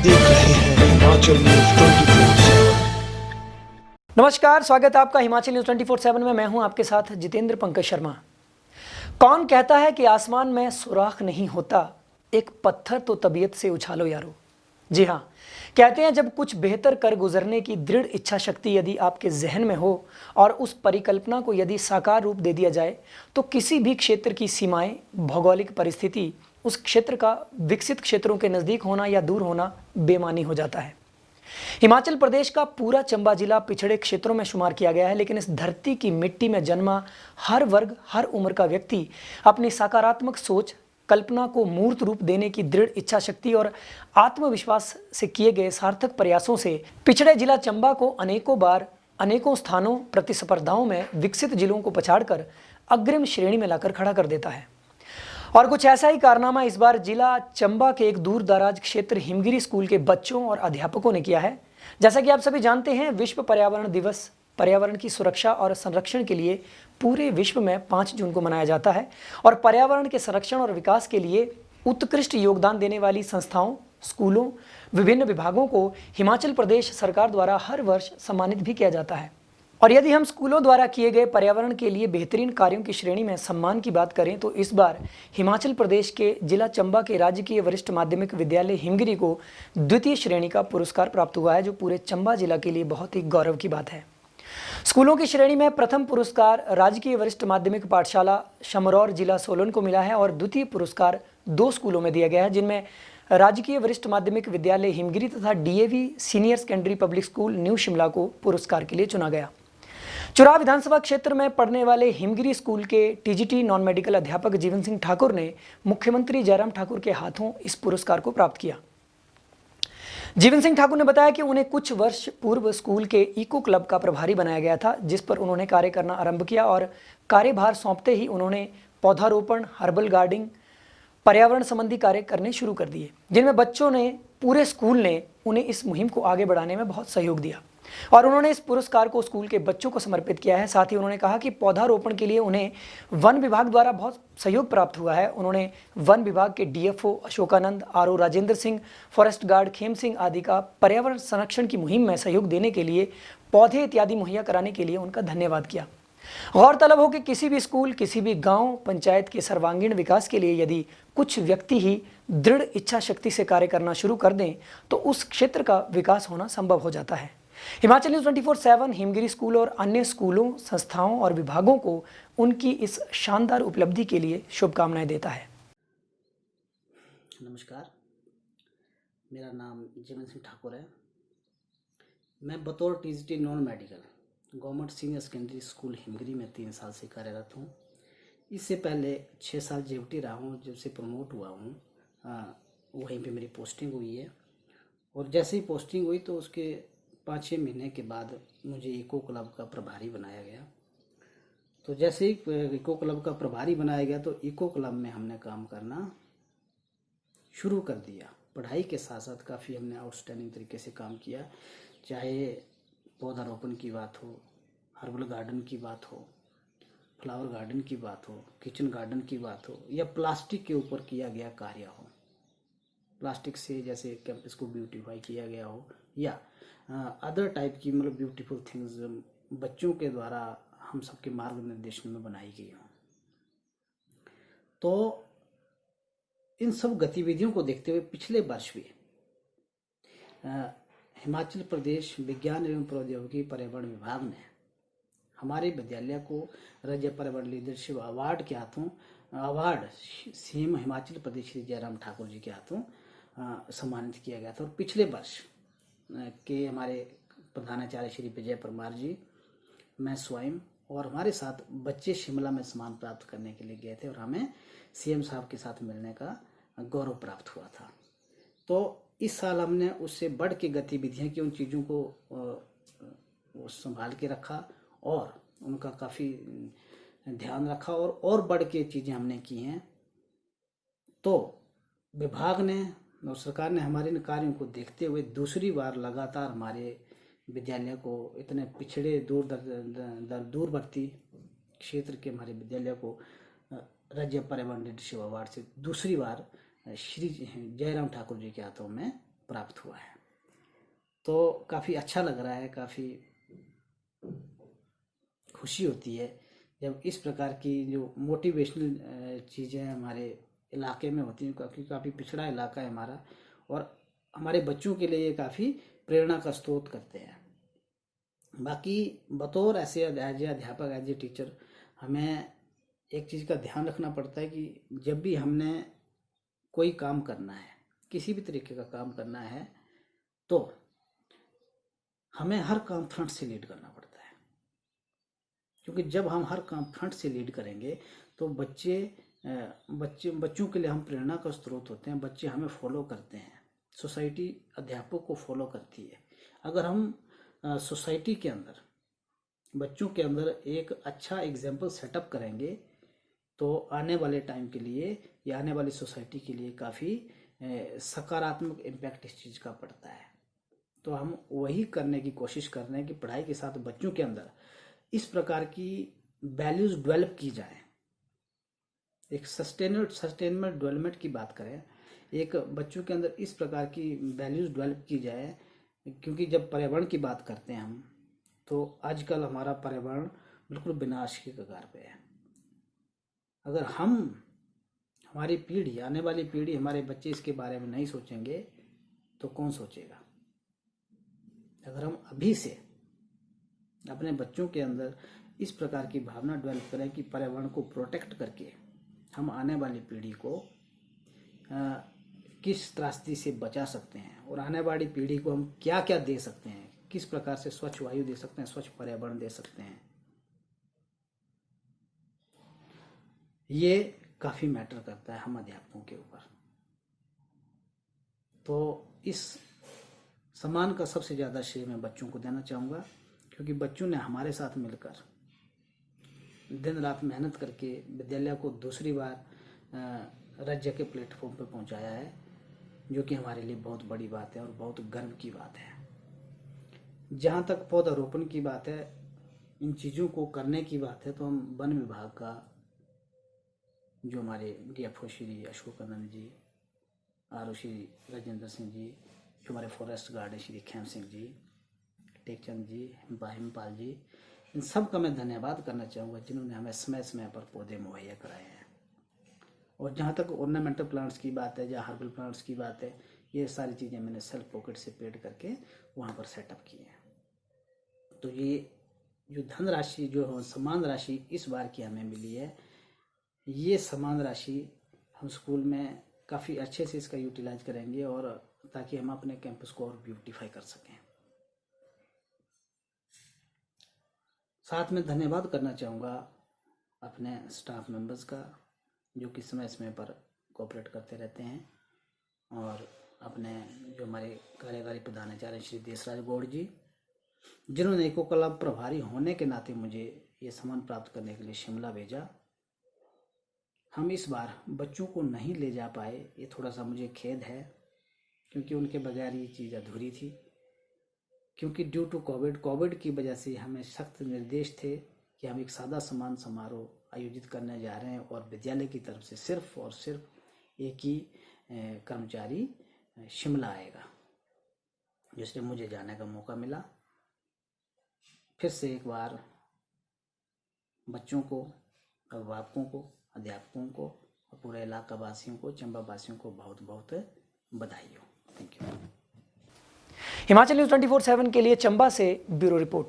देख रहे हैं हिमाचल न्यूज 24/7। नमस्कार, स्वागत है आपका हिमाचल न्यूज 24/7 में। मैं हूं आपके साथ जितेंद्र पंकज शर्मा। कौन कहता है कि आसमान में सुराख नहीं होता, एक पत्थर तो तबीयत से उछालो यारो। जी हाँ, कहते हैं जब कुछ बेहतर कर गुजरने की दृढ़ इच्छा शक्ति यदि आपके जहन में हो और उस परिकल्पना को यदि साकार रूप दे दिया जाए तो किसी भी क्षेत्र की सीमाएं, भौगोलिक परिस्थिति, उस क्षेत्र का विकसित क्षेत्रों के नज़दीक होना या दूर होना बेमानी हो जाता है। हिमाचल प्रदेश का पूरा चंबा जिला पिछड़े क्षेत्रों में शुमार किया गया है, लेकिन इस धरती की मिट्टी में जन्मा हर वर्ग, हर उम्र का व्यक्ति अपनी सकारात्मक सोच, कल्पना को मूर्त रूप देने की दृढ़ इच्छा शक्ति और आत्मविश्वास से किए गए सार्थक प्रयासों से पिछड़े जिला चंबा को अनेकों बार, अनेकों स्थानों प्रतिस्पर्धाओं में विकसित जिलों को पछाड़कर अग्रिम श्रेणी में लाकर खड़ा कर देता है। और कुछ ऐसा ही कारनामा इस बार जिला चंबा के एक दूर दराज क्षेत्र हिमगिरी स्कूल के बच्चों और अध्यापकों ने किया है। जैसा कि आप सभी जानते हैं, विश्व पर्यावरण दिवस पर्यावरण की सुरक्षा और संरक्षण के लिए पूरे विश्व में 5 जून को मनाया जाता है और पर्यावरण के संरक्षण और विकास के लिए उत्कृष्ट योगदान देने वाली संस्थाओं, स्कूलों, विभिन्न विभागों को हिमाचल प्रदेश सरकार द्वारा हर वर्ष सम्मानित भी किया जाता है। और यदि हम स्कूलों द्वारा किए गए पर्यावरण के लिए बेहतरीन कार्यों की श्रेणी में सम्मान की बात करें तो इस बार हिमाचल प्रदेश के जिला चंबा के राजकीय वरिष्ठ माध्यमिक विद्यालय हिमगिरी को द्वितीय श्रेणी का पुरस्कार प्राप्त हुआ है, जो पूरे चंबा जिला के लिए बहुत ही गौरव की बात है। स्कूलों की श्रेणी में प्रथम पुरस्कार राजकीय वरिष्ठ माध्यमिक पाठशाला शमरौर जिला सोलन को मिला है और द्वितीय पुरस्कार 2 स्कूलों में दिया गया है, जिनमें राजकीय वरिष्ठ माध्यमिक विद्यालय हिमगिरी तथा DAV senior secondary public school new Shimla को पुरस्कार के लिए चुना गया। चुराह विधानसभा क्षेत्र में पढ़ने वाले हिमगिरी स्कूल के टीजीटी नॉन मेडिकल अध्यापक जीवन सिंह ठाकुर ने मुख्यमंत्री जयराम ठाकुर के हाथों इस पुरस्कार को प्राप्त किया। जीवन सिंह ठाकुर ने बताया कि उन्हें कुछ वर्ष पूर्व स्कूल के इको क्लब का प्रभारी बनाया गया था, जिस पर उन्होंने कार्य करना आरंभ किया और कार्यभार सौंपते ही उन्होंने पौधारोपण, हर्बल गार्डनिंग, पर्यावरण संबंधी कार्य करने शुरू कर दिए, जिनमें बच्चों ने, पूरे स्कूल ने उन्हें इस मुहिम को आगे बढ़ाने में बहुत सहयोग दिया और उन्होंने इस पुरस्कार को स्कूल के बच्चों को समर्पित किया है। साथ ही उन्होंने कहा कि पौधारोपण के लिए उन्हें वन विभाग द्वारा बहुत सहयोग प्राप्त हुआ है। उन्होंने वन विभाग के DFO Ashokanand, RO Rajendra Singh, forest guard Khem Singh आदि का पर्यावरण संरक्षण की मुहिम में सहयोग देने के लिए, पौधे इत्यादि मुहैया कराने के लिए उनका धन्यवाद किया। गौरतलब हो कि किसी भी स्कूल, किसी भी गांव पंचायत के सर्वांगीण विकास के लिए यदि कुछ व्यक्ति ही दृढ़ इच्छा शक्ति से कार्य करना शुरू कर दें तो उस क्षेत्र का विकास होना संभव हो जाता है। हिमाचल न्यूज 24/7 हिमगिरी स्कूल और अन्य स्कूलों, संस्थाओं और विभागों को उनकी इस शानदार उपलब्धि के लिए शुभकामनाएं देता है। नमस्कार, मेरा नाम जीवन सिंह ठाकुर है। मैं बतौर TGT non medical government senior secondary school Himgiri में 3 साल से कार्यरत हूँ। इससे पहले 6 साल जेवटी रहा हूँ, जब से प्रमोट हुआ हूँ वहीं पे मेरी पोस्टिंग हुई है। और जैसे ही पोस्टिंग हुई तो उसके 5-6 महीने के बाद मुझे इको क्लब का प्रभारी बनाया गया। तो जैसे ही इको क्लब का प्रभारी बनाया गया तो इको क्लब में हमने काम करना शुरू कर दिया। पढ़ाई के साथ साथ काफ़ी हमने आउटस्टैंडिंग तरीके से काम किया, चाहे पौधारोपण की बात हो, हर्बल गार्डन की बात हो, फ्लावर गार्डन की बात हो, किचन गार्डन की बात हो, या प्लास्टिक के ऊपर किया गया कार्य हो, प्लास्टिक से जैसे कैंपस को ब्यूटीफाई किया गया हो, या अदर टाइप की मतलब ब्यूटीफुल थिंग्स बच्चों के द्वारा हम सबके मार्गनिर्देशन में बनाई गई हो। तो इन सब गतिविधियों को देखते हुए पिछले वर्ष भी हिमाचल प्रदेश विज्ञान एवं प्रौद्योगिकी पर्यावरण विभाग ने हमारे विद्यालय को राज्य पर्यावरण लीडरशिप अवार्ड के हाथों अवार्ड सीएम हिमाचल प्रदेश श्री जयराम ठाकुर जी के हाथों सम्मानित किया गया था। और पिछले वर्ष के हमारे प्रधानाचार्य श्री विजय परमार जी, मैं स्वयं और हमारे साथ बच्चे शिमला में सम्मान प्राप्त करने के लिए गए थे और हमें सीएम साहब के साथ मिलने का गौरव प्राप्त हुआ था। तो इस साल हमने उससे बढ़ के गतिविधियां की, उन चीज़ों को संभाल के रखा और उनका काफ़ी ध्यान रखा और बढ़ के चीज़ें हमने की हैं। तो विभाग ने और सरकार ने हमारे इन कार्यों को देखते हुए दूसरी बार लगातार हमारे विद्यालय को, इतने पिछड़े दूरवर्ती क्षेत्र के हमारे विद्यालय को राज्य पर्यावरण लीडरशिप अवार्ड से दूसरी बार श्री जयराम ठाकुर जी के हाथों में प्राप्त हुआ है। तो काफ़ी अच्छा लग रहा है, काफ़ी खुशी होती है जब इस प्रकार की जो मोटिवेशनल चीज़ें हमारे इलाके में होती हैं, क्योंकि काफ़ी पिछड़ा इलाका है हमारा, और हमारे बच्चों के लिए ये काफ़ी प्रेरणा का स्रोत करते हैं। बाकी बतौर ऐसे एज ए अध्यापक, एज ए टीचर, हमें एक चीज़ का ध्यान रखना पड़ता है कि जब भी हमने कोई काम करना है, किसी भी तरीके का काम करना है, तो हमें हर काम फ्रंट से लीड करना पड़ता है। क्योंकि जब हम हर काम फ्रंट से लीड करेंगे तो बच्चों के लिए हम प्रेरणा का स्रोत होते हैं। बच्चे हमें फॉलो करते हैं, सोसाइटी अध्यापक को फॉलो करती है। अगर हम सोसाइटी के अंदर बच्चों के अंदर एक अच्छा एग्जाम्पल सेटअप करेंगे तो आने वाले टाइम के लिए या आने वाली सोसाइटी के लिए काफ़ी सकारात्मक इम्पैक्ट इस चीज़ का पड़ता है। तो हम वही करने की कोशिश कर रहे हैं कि पढ़ाई के साथ बच्चों के अंदर इस प्रकार की वैल्यूज़ डेवलप की जाए। एक सस्टेनेबल डेवलपमेंट की बात करें, एक बच्चों के अंदर इस प्रकार की वैल्यूज़ डेवलप की जाए, क्योंकि जब पर्यावरण की बात करते हैं हम, तो आजकल हमारा पर्यावरण बिल्कुल विनाश की कगार पे है। अगर हमारी पीढ़ी, आने वाली पीढ़ी, हमारे बच्चे इसके बारे में नहीं सोचेंगे तो कौन सोचेगा। अगर हम अभी से अपने बच्चों के अंदर इस प्रकार की भावना डेवलप करें कि पर्यावरण को प्रोटेक्ट करके हम आने वाली पीढ़ी को किस त्रासदी से बचा सकते हैं और आने वाली पीढ़ी को हम क्या क्या दे सकते हैं, किस प्रकार से स्वच्छ वायु दे सकते हैं, स्वच्छ पर्यावरण दे सकते हैं, ये काफ़ी मैटर करता है हम अध्यापकों के ऊपर। तो इस सम्मान का सबसे ज़्यादा श्रेय मैं बच्चों को देना चाहूँगा, क्योंकि बच्चों ने हमारे साथ मिलकर दिन रात मेहनत करके विद्यालय को दूसरी बार राज्य के प्लेटफॉर्म पर पहुँचाया है, जो कि हमारे लिए बहुत बड़ी बात है और बहुत गर्व की बात है। जहाँ तक पौधारोपण की बात है, इन चीज़ों को करने की बात है, तो हम वन विभाग का जो हमारे DFO श्री अशोकानंद जी, RO श्री राजेंद्र सिंह जी, जो हमारे फॉरेस्ट गार्ड श्री खेम सिंह जी, टेकचंद जी, हिमपाल जी, इन सब का मैं धन्यवाद करना चाहूँगा जिन्होंने हमें समय समय पर पौधे मुहैया कराए हैं। और जहाँ तक ऑर्नामेंटल प्लांट्स की बात है या हर्बल प्लांट्स की बात है, ये सारी चीज़ें मैंने सेल्फ पॉकेट से पेड करके वहाँ पर सेटअप की हैं। तो ये जो धनराशि, जो सम्मान राशि इस बार की हमें मिली है, ये सम्मान राशि हम स्कूल में काफ़ी अच्छे से इसका यूटिलाइज करेंगे, और ताकि हम अपने कैंपस को और ब्यूटीफाई कर सकें। साथ में धन्यवाद करना चाहूँगा अपने स्टाफ मेंबर्स का, जो कि समय समय पर कोऑपरेट करते रहते हैं, और अपने जो हमारे कार्यकारी प्रधानाचार्य श्री देशराज गौड़ जी, जिन्होंने इको क्लब प्रभारी होने के नाते मुझे ये सम्मान प्राप्त करने के लिए शिमला भेजा। हम इस बार बच्चों को नहीं ले जा पाए, ये थोड़ा सा मुझे खेद है, क्योंकि उनके बगैर ये चीज़ अधूरी थी। क्योंकि ड्यू टू कोविड की वजह से हमें सख्त निर्देश थे कि हम एक सादा सम्मान समारोह आयोजित करने जा रहे हैं, और विद्यालय की तरफ से सिर्फ और सिर्फ एक ही कर्मचारी शिमला आएगा, जिससे मुझे जाने का मौका मिला। फिर से एक बार बच्चों को, अभिभावकों को, अध्यापकों को और पूरे इलाका वासियों को, चंबा वासियों को बहुत बहुत बधाई हो। Thank you. हिमाचल न्यूज़ 24/7 के लिए चंबा से ब्यूरो रिपोर्ट।